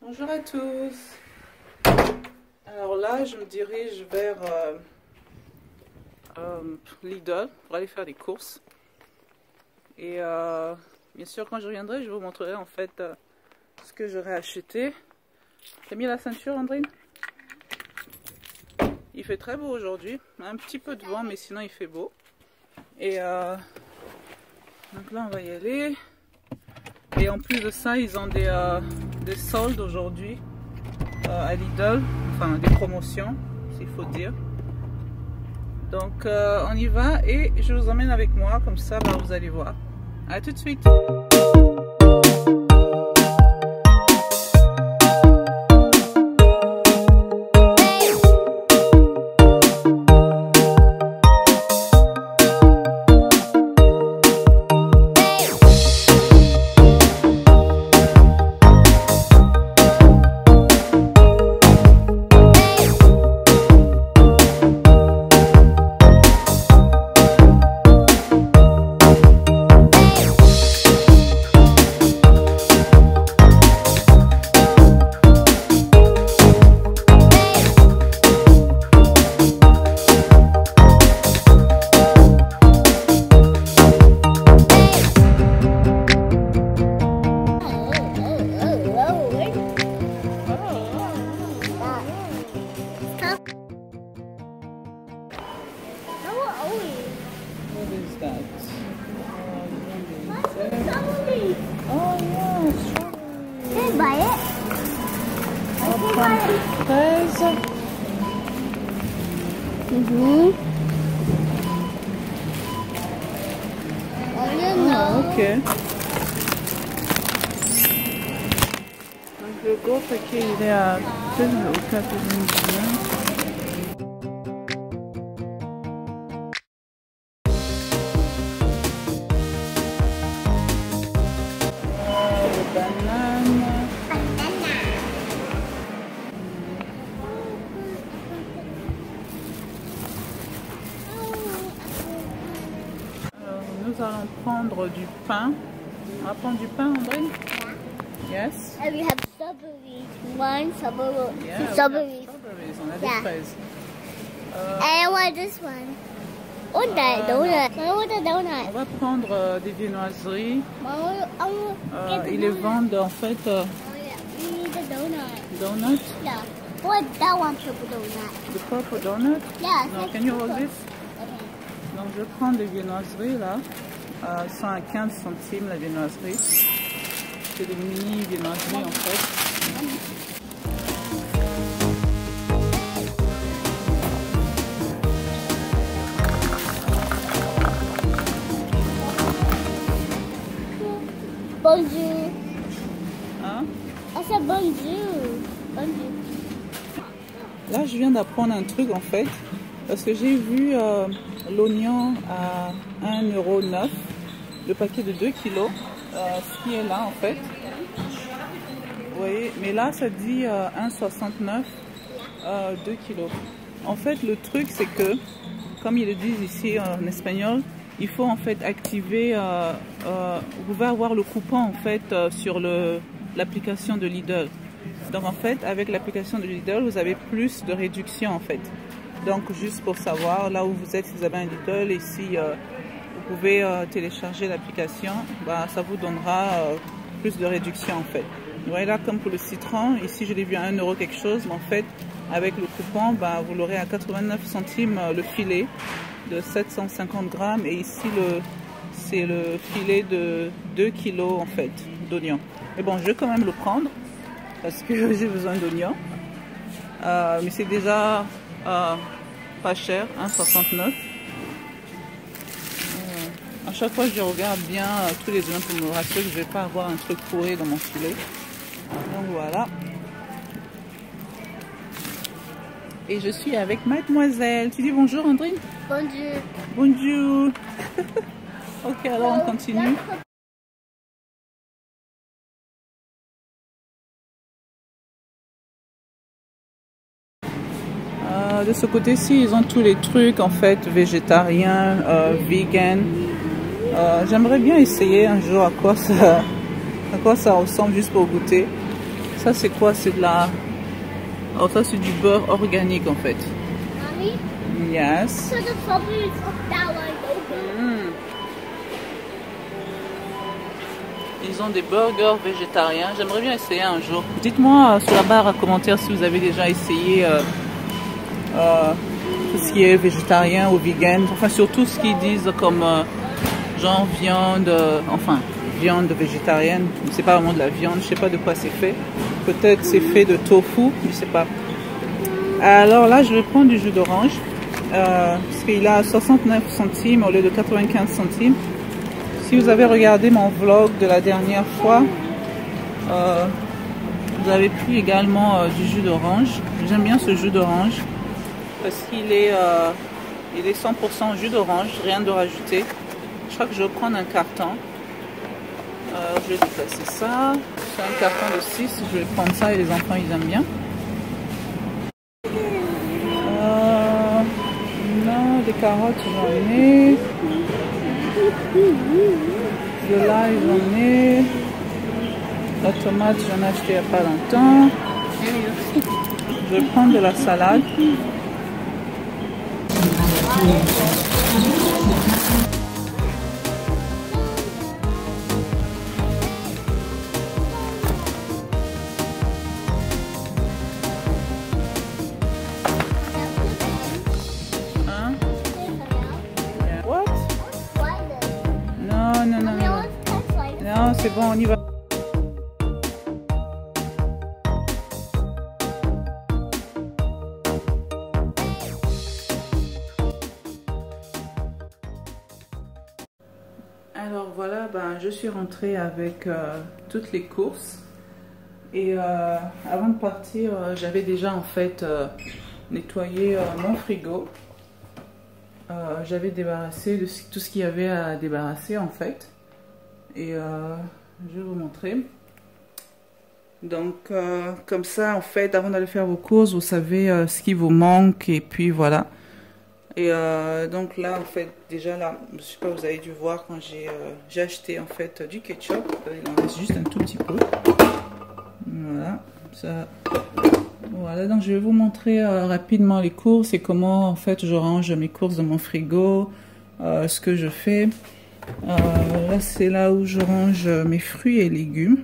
Bonjour à tous. Alors là, je me dirige vers Lidl pour aller faire des courses. Et bien sûr, quand je reviendrai, je vous montrerai en fait ce que j'aurai acheté. T'as mis la ceinture, Andrine? Il fait très beau aujourd'hui. Un petit peu de vent, mais sinon il fait beau. Et donc là, on va y aller. Et en plus de ça, ils ont des soldes aujourd'hui à Lidl, enfin des promotions, s'il faut dire. Donc on y va et je vous emmène avec moi, comme ça vous allez voir. À tout de suite. What is that? Oh yeah, strawberry. Can I buy it? I can buy it. Fraise. Oh, Ok. Donc le gros paquet il est à 4,99. Nous allons prendre du pain. On va prendre du pain, André? Yes. And we have strawberries. One strawberry. Yeah, Two we strawberries. have strawberries. On a des Yeah. fraises. And I want this one. Or that donut. I want the On donut. va prendre des viennoiseries. Get the Ils les donut. vendent en fait Oh, yeah. We need the donut. donuts. Yeah. Or that one purple donut. The purple donut. Yeah. No, can you hold this? Okay. Donc je prends des viennoiseries là. Sont à 15 centimes la viennoiserie. C'est des mini viennoiseries en fait. Bonjour. Hein? I said bonjour. Bonjour. Là je viens d'apprendre un truc en fait. Parce que j'ai vu l'oignon à 1,09 €, le paquet de 2 kilos, ce qui est là en fait. Vous voyez, mais là ça dit 1,69 €, 2 kilos. En fait le truc c'est que, comme ils le disent ici en espagnol, il faut en fait activer, vous pouvez avoir le coupon en fait sur l'application de Lidl. Donc en fait avec l'application de Lidl vous avez plus de réduction en fait. Donc juste pour savoir, là où vous êtes, si vous avez un Lidl et si vous pouvez télécharger l'application, ça vous donnera plus de réduction en fait. Vous voyez là, comme pour le citron, ici je l'ai vu à 1 € quelque chose, mais en fait avec le coupon, vous l'aurez à 89 centimes le filet de 750 grammes et ici c'est le filet de 2 kilos en fait d'oignons. Mais bon, je vais quand même le prendre parce que j'ai besoin d'oignons, mais c'est déjà pas cher, 1,69 €. À chaque fois je regarde bien tous les oignons pour me rassurer que je vais pas avoir un truc pourri dans mon filet. Donc voilà. Et je suis avec mademoiselle. Tu dis bonjour Andrine? Bonjour. Bonjour. Ok, alors on continue. De ce côté-ci, ils ont tous les trucs en fait végétariens, vegan. J'aimerais bien essayer un jour à quoi ça ressemble juste pour goûter. Ça c'est quoi? C'est de la... Oh, ça c'est du beurre organique en fait. Mommy? Yes. So the problem is that one. Ils ont des burgers végétariens. J'aimerais bien essayer un jour. Dites-moi sur la barre à commentaires si vous avez déjà essayé tout ce qui est végétarien ou vegan. Enfin, surtout ce qu'ils disent comme genre viande, enfin viande végétarienne. C'est pas vraiment de la viande. Je sais pas de quoi c'est fait. Peut-être c'est fait de tofu. Je sais pas. Alors là, je vais prendre du jus d'orange. Parce qu'il a 69 centimes au lieu de 95 centimes. Si vous avez regardé mon vlog de la dernière fois, vous avez pris également du jus d'orange. J'aime bien ce jus d'orange parce qu'il est, il est 100% jus d'orange, rien de rajouté. Je crois que je vais prendre un carton. Je vais déplacer ça. C'est un carton de 6. Je vais prendre ça et les enfants ils aiment bien. Non, des carottes j'en ai. De l'ail j'en ai. La tomate j'en ai acheté il n'y a pas longtemps. Je vais prendre de la salade. Hein? What? Non, non, non, non. Non, c'est bon, on y va. Alors voilà, ben, je suis rentrée avec toutes les courses et avant de partir, j'avais déjà en fait nettoyé mon frigo. J'avais débarrassé de tout ce qu'il y avait à débarrasser en fait et je vais vous montrer. Donc comme ça en fait, avant d'aller faire vos courses, vous savez ce qui vous manque et puis voilà. Et donc là en fait déjà là, je sais pas, vous avez dû voir quand j'ai acheté en fait du ketchup, il en reste juste un tout petit peu. Voilà, ça. Voilà, donc je vais vous montrer rapidement les courses et comment en fait je range mes courses dans mon frigo, ce que je fais. Là c'est là où je range mes fruits et légumes.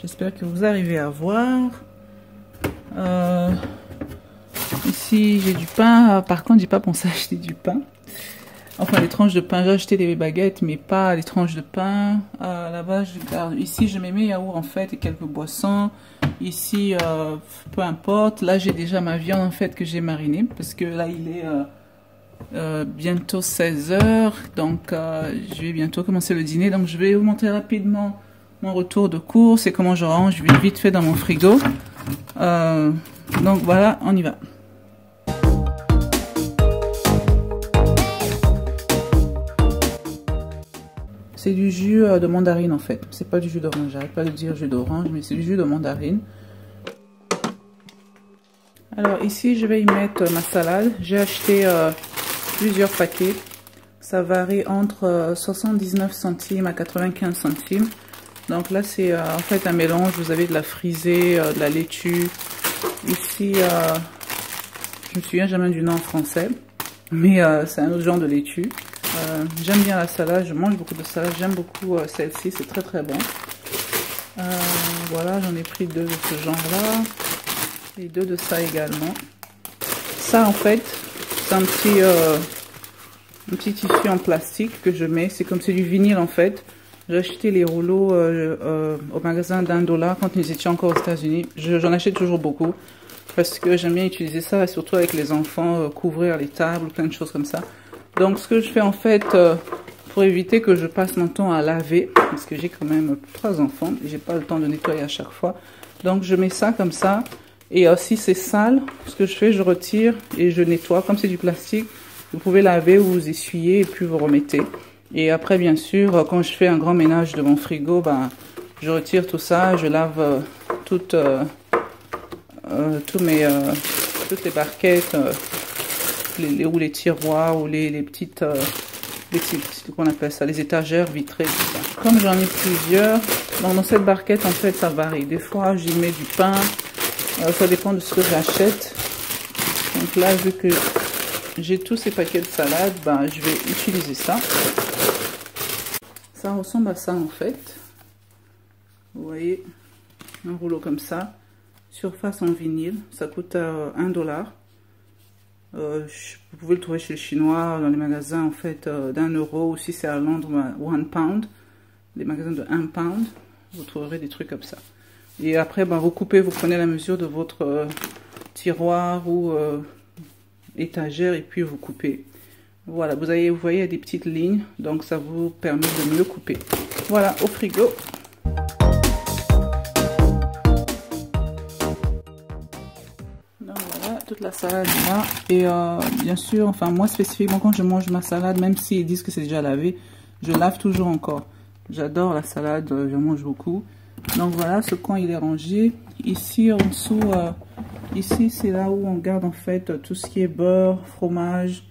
J'espère que vous arrivez à voir. Ici j'ai du pain, par contre j'ai pas pensé à acheter du pain. Enfin les tranches de pain, j'ai acheté des baguettes mais pas les tranches de pain. Là-bas je garde, ici je mets mes yaourts en fait et quelques boissons. Ici peu importe, là j'ai déjà ma viande en fait que j'ai marinée parce que là il est bientôt 16 h, donc je vais bientôt commencer le dîner. Donc je vais vous montrer rapidement mon retour de course et comment je range vite fait dans mon frigo. Donc voilà, on y va. C'est du jus de mandarine en fait, c'est pas du jus d'orange, j'arrête pas de dire jus d'orange, mais c'est du jus de mandarine. Alors ici je vais y mettre ma salade, j'ai acheté plusieurs paquets, ça varie entre 79 centimes à 95 centimes. Donc là c'est en fait un mélange, vous avez de la frisée, de la laitue, ici je me souviens jamais du nom en français, mais c'est un autre genre de laitue. J'aime bien la salade, je mange beaucoup de salade, j'aime beaucoup celle-ci, c'est très très bon. Voilà, j'en ai pris deux de ce genre là et deux de ça également. Ça en fait c'est un petit tissu en plastique que je mets, c'est comme c'est du vinyle en fait. J'ai acheté les rouleaux au magasin d'$1 quand ils étaient encore aux États-Unis. J'en achète toujours beaucoup parce que j'aime bien utiliser ça, surtout avec les enfants, couvrir les tables, plein de choses comme ça. Donc ce que je fais en fait, pour éviter que je passe mon temps à laver, parce que j'ai quand même 3 enfants, et j'ai pas le temps de nettoyer à chaque fois. Donc je mets ça comme ça, et si c'est sale, ce que je fais, je retire et je nettoie. Comme c'est du plastique, vous pouvez laver ou vous essuyer et puis vous remettez. Et après bien sûr, quand je fais un grand ménage de mon frigo, ben, je retire tout ça, je lave toutes les barquettes, ou les tiroirs ou les petites qu'on appelle ça, les étagères vitrées, tout ça. Comme j'en ai plusieurs, Donc dans cette barquette, en fait, ça varie. Des fois, j'y mets du pain. Ça dépend de ce que j'achète. Donc là, vu que j'ai tous ces paquets de salade, ben, je vais utiliser ça. Ça ressemble à ça, en fait. Vous voyez, un rouleau comme ça. Surface en vinyle. Ça coûte 1 $. Vous pouvez le trouver chez les Chinois, dans les magasins, en fait, d'1 €. Ou si c'est à Londres, 1 pound. Les magasins de 1 pound. Vous trouverez des trucs comme ça. Et après, ben, vous coupez, vous prenez la mesure de votre tiroir ou étagère et puis vous coupez. Voilà, vous voyez, il y a des petites lignes, donc ça vous permet de mieux couper. Voilà, au frigo. Donc voilà, toute la salade là. Et bien sûr, enfin moi spécifiquement quand je mange ma salade, même s'ils disent que c'est déjà lavé, je lave toujours encore. J'adore la salade, j'en mange beaucoup. Donc voilà, ce coin il est rangé. Ici en dessous, ici c'est là où on garde en fait tout ce qui est beurre, fromage,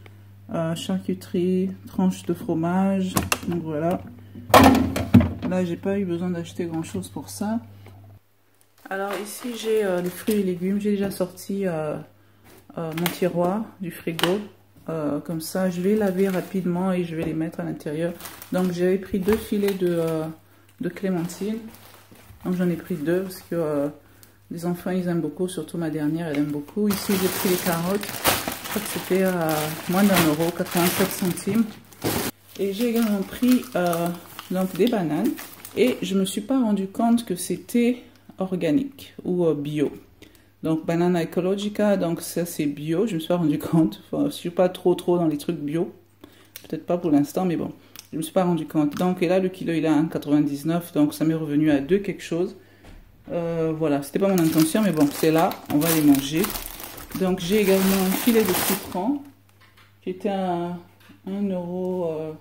charcuterie, tranches de fromage. Donc voilà. Là j'ai pas eu besoin d'acheter grand chose pour ça. Alors ici j'ai les fruits et légumes. J'ai déjà sorti mon tiroir du frigo. Comme ça je vais laver rapidement et je vais les mettre à l'intérieur. Donc j'avais pris 2 filets de clémentine. Donc j'en ai pris 2 parce que les enfants ils aiment beaucoup, surtout ma dernière elle aime beaucoup. Ici j'ai pris les carottes, je crois que c'était à moins d'1 €, 87 centimes. Et j'ai également pris donc des bananes et je me suis pas rendu compte que c'était organique ou bio. Donc Banana Ecologica, donc ça c'est bio, je me suis pas rendu compte. Enfin, je suis pas trop dans les trucs bio, peut-être pas pour l'instant, mais bon. Je ne me suis pas rendu compte. Donc, et là, le kilo, il est à 1,99. Donc, ça m'est revenu à 2 quelque chose. Voilà, c'était pas mon intention, mais bon, c'est là. On va les manger. Donc, j'ai également un filet de citron qui était à 1,79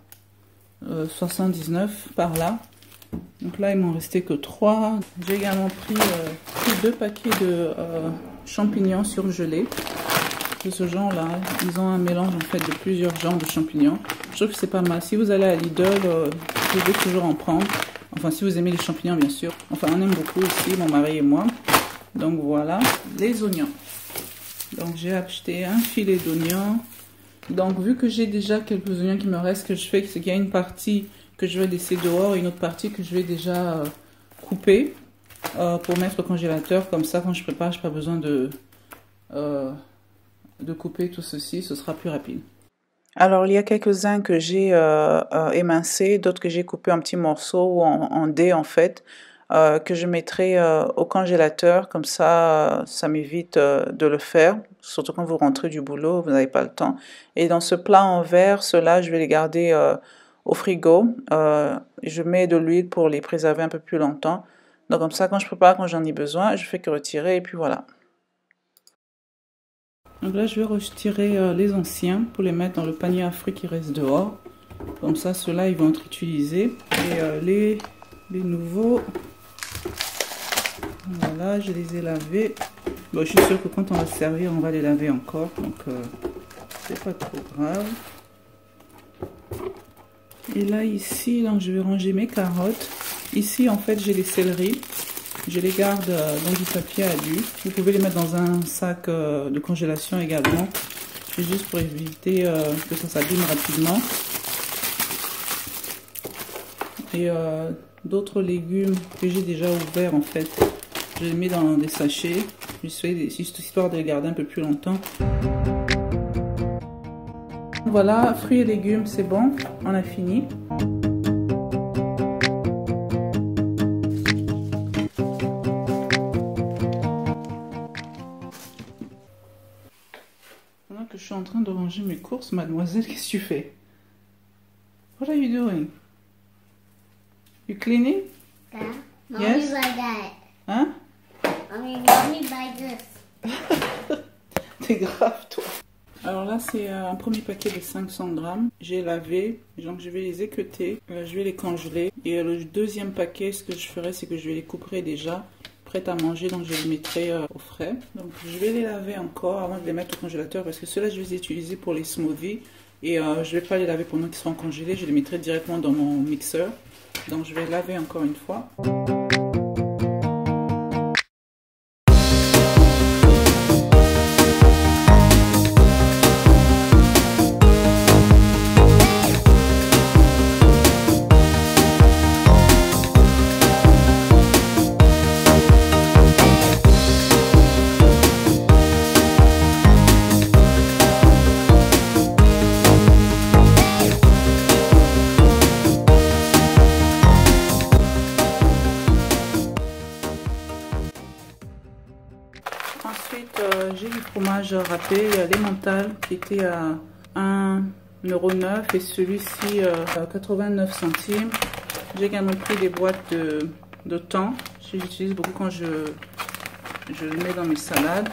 € par là. Donc là, il m'en restait que 3. J'ai également pris 2 paquets de champignons surgelés. De ce genre là, ils ont un mélange en fait de plusieurs genres de champignons. Je trouve que c'est pas mal. Si vous allez à Lidl, vous devez toujours en prendre. Enfin, si vous aimez les champignons, bien sûr. Enfin, on aime beaucoup ici, mon mari et moi. Donc voilà, les oignons. Donc j'ai acheté un filet d'oignons. Donc vu que j'ai déjà quelques oignons qui me restent, ce que je fais, c'est qu'il y a une partie que je vais laisser dehors et une autre partie que je vais déjà couper pour mettre au congélateur. Comme ça, quand je prépare, je n'ai pas besoin de couper tout ceci, ce sera plus rapide. Alors, il y a quelques-uns que j'ai émincés, d'autres que j'ai coupés en petits morceaux ou en dés en fait, que je mettrai au congélateur, comme ça, ça m'évite de le faire, surtout quand vous rentrez du boulot, vous n'avez pas le temps. Et dans ce plat en verre, ceux-là, je vais les garder au frigo. Je mets de l'huile pour les préserver un peu plus longtemps. Donc comme ça, quand je prépare, quand j'en ai besoin, je fais que retirer et puis voilà. Donc là, je vais retirer les anciens pour les mettre dans le panier à fruits qui reste dehors. Comme ça, ceux-là, ils vont être utilisés. Et les nouveaux, voilà, je les ai lavés. Bon, je suis sûre que quand on va se servir, on va les laver encore. Donc, c'est pas trop grave. Et là, ici, donc, je vais ranger mes carottes. Ici, en fait, j'ai les céleris. Je les garde dans du papier alu. Vous pouvez les mettre dans un sac de congélation également. C'est juste pour éviter que ça s'abîme rapidement. Et d'autres légumes que j'ai déjà ouverts en fait, je les mets dans des sachets. Juste histoire de les garder un peu plus longtemps. Voilà, fruits et légumes, c'est bon. On a fini. Que je suis en train de ranger mes courses, mademoiselle, qu'est-ce que tu fais? What are you doing? You cleaning? Yeah. Mommy Yes? buy that. Hein? Mommy buy this. T'es grave, toi. Alors là, c'est un premier paquet de 500 grammes. J'ai lavé, donc je vais les équeuter. Je vais les congeler. Et le deuxième paquet, ce que je ferai, c'est que je vais les couper déjà prêtes à manger, donc je les mettrai au frais. Donc je vais les laver encore avant de les mettre au congélateur parce que ceux-là je vais les utiliser pour les smoothies et je vais pas les laver pendant qu'ils sont congelés, je les mettrai directement dans mon mixeur. Donc je vais laver encore une fois. Ensuite, j'ai du fromage râpé, l'emmental qui était à 1,09 € et celui-ci à 89 centimes. J'ai également pris des boîtes de thon. J'utilise beaucoup quand je le mets dans mes salades.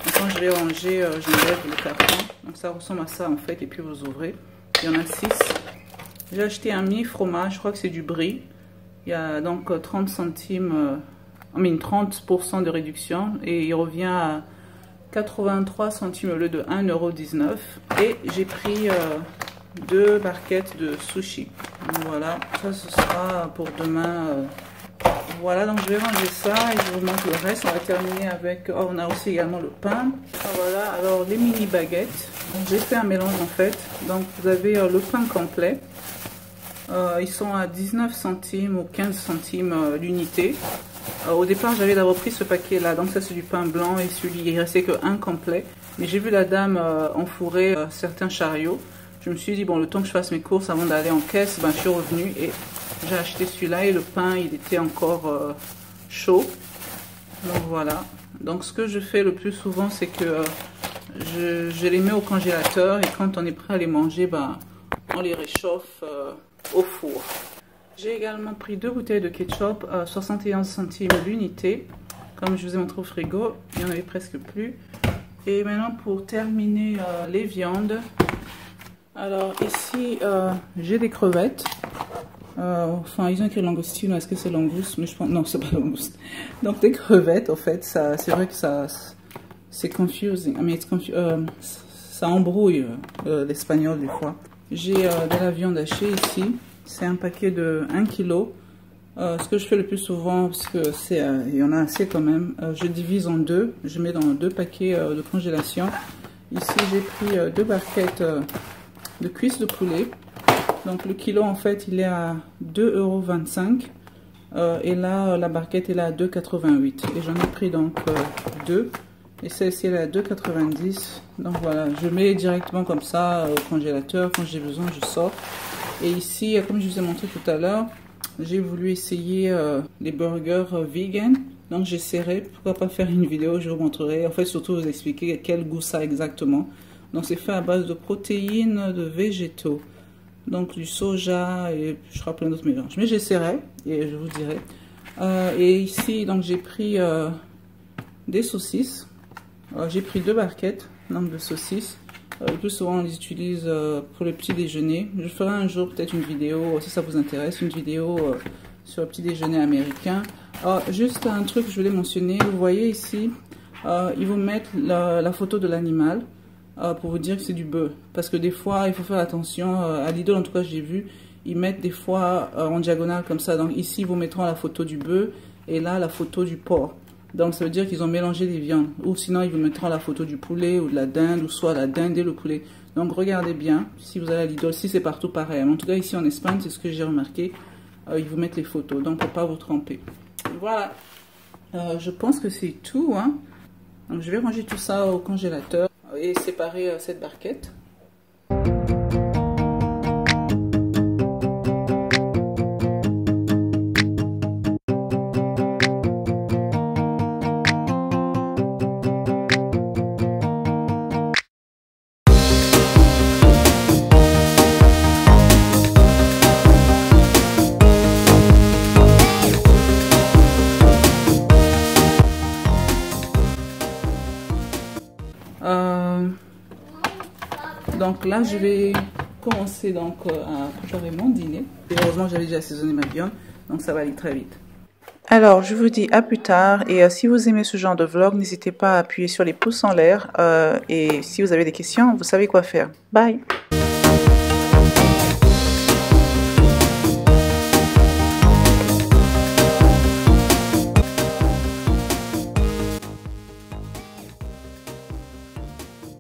Et quand je vais ranger, j'enlève le carton. Donc ça ressemble à ça en fait. Et puis vous ouvrez. Il y en a 6. J'ai acheté un mini fromage. Je crois que c'est du brie. Il y a donc 30 centimes, 30% de réduction. Et il revient à 83 centimes au lieu de 1,19 €. Et j'ai pris 2 barquettes de sushi. Donc voilà, ça ce sera pour demain. Voilà, donc je vais ranger ça et je vous montre le reste. On va terminer avec, on a aussi également le pain. Voilà, alors les mini baguettes. J'ai fait un mélange en fait. Donc vous avez le pain complet. Ils sont à 19 centimes ou 15 centimes l'unité. Au départ, j'avais d'abord pris ce paquet là. Donc ça c'est du pain blanc et celui il restait que un complet. Mais j'ai vu la dame enfourrer certains chariots. Je me suis dit, bon, le temps que je fasse mes courses avant d'aller en caisse, ben, je suis revenue et j'ai acheté celui-là et le pain, il était encore chaud. Donc voilà. Donc ce que je fais le plus souvent, c'est que je les mets au congélateur et quand on est prêt à les manger, ben, on les réchauffe au four. J'ai également pris 2 bouteilles de ketchup, 61 centimes l'unité. Comme je vous ai montré au frigo, il n'y en avait presque plus. Et maintenant, pour terminer les viandes. Alors ici, j'ai des crevettes. Enfin, ils ont écrit langoustine, est-ce que c'est langouste? Mais je pense, non, c'est pas langouste. Donc des crevettes, en fait, c'est vrai que c'est confusing. Ça embrouille l'espagnol des fois. J'ai de la viande hachée ici. C'est un paquet de 1 kg. Ce que je fais le plus souvent, parce que il y en a assez quand même, je divise en deux. Je mets dans 2 paquets de congélation. Ici, j'ai pris 2 barquettes de cuisses de poulet. Donc le kilo en fait il est à 2,25 € et là la barquette est là à 2,88 € et j'en ai pris donc 2 et celle-ci elle est à 2,90 €. Donc voilà, je mets directement comme ça au congélateur, quand j'ai besoin je sors. Et ici, comme je vous ai montré tout à l'heure, j'ai voulu essayer les burgers vegan. Donc j'essaierai, pourquoi pas faire une vidéo, je vous montrerai, en fait surtout vous expliquer quel goût ça a exactement. Donc c'est fait à base de protéines de végétaux. Donc du soja et je crois plein d'autres mélanges. Mais j'essaierai et je vous dirai. Et ici, donc j'ai pris des saucisses. J'ai pris 2 barquettes donc, de saucisses. Le plus souvent on les utilise pour le petit déjeuner. Je ferai un jour peut-être une vidéo, si ça vous intéresse, une vidéo sur le petit déjeuner américain. Juste un truc que je voulais mentionner. Vous voyez ici, ils vous mettent la photo de l'animal. Pour vous dire que c'est du bœuf, parce que des fois il faut faire attention, à Lidl en tout cas j'ai vu, ils mettent des fois en diagonale comme ça, donc ici ils vous mettront la photo du bœuf et là la photo du porc, donc ça veut dire qu'ils ont mélangé les viandes, ou sinon ils vous mettront la photo du poulet ou de la dinde, ou soit la dinde et le poulet. Donc regardez bien, si vous allez à Lidl, si c'est partout pareil, mais en tout cas ici en Espagne c'est ce que j'ai remarqué, ils vous mettent les photos, donc pour pas vous tromper. Voilà, je pense que c'est tout, hein. Donc je vais ranger tout ça au congélateur et séparer cette barquette. Donc là, je vais commencer donc à préparer mon dîner. Et heureusement, j'avais déjà assaisonné ma viande, donc ça va aller très vite. Alors, je vous dis à plus tard. Et si vous aimez ce genre de vlog, n'hésitez pas à appuyer sur les pouces en l'air. Et si vous avez des questions, vous savez quoi faire. Bye!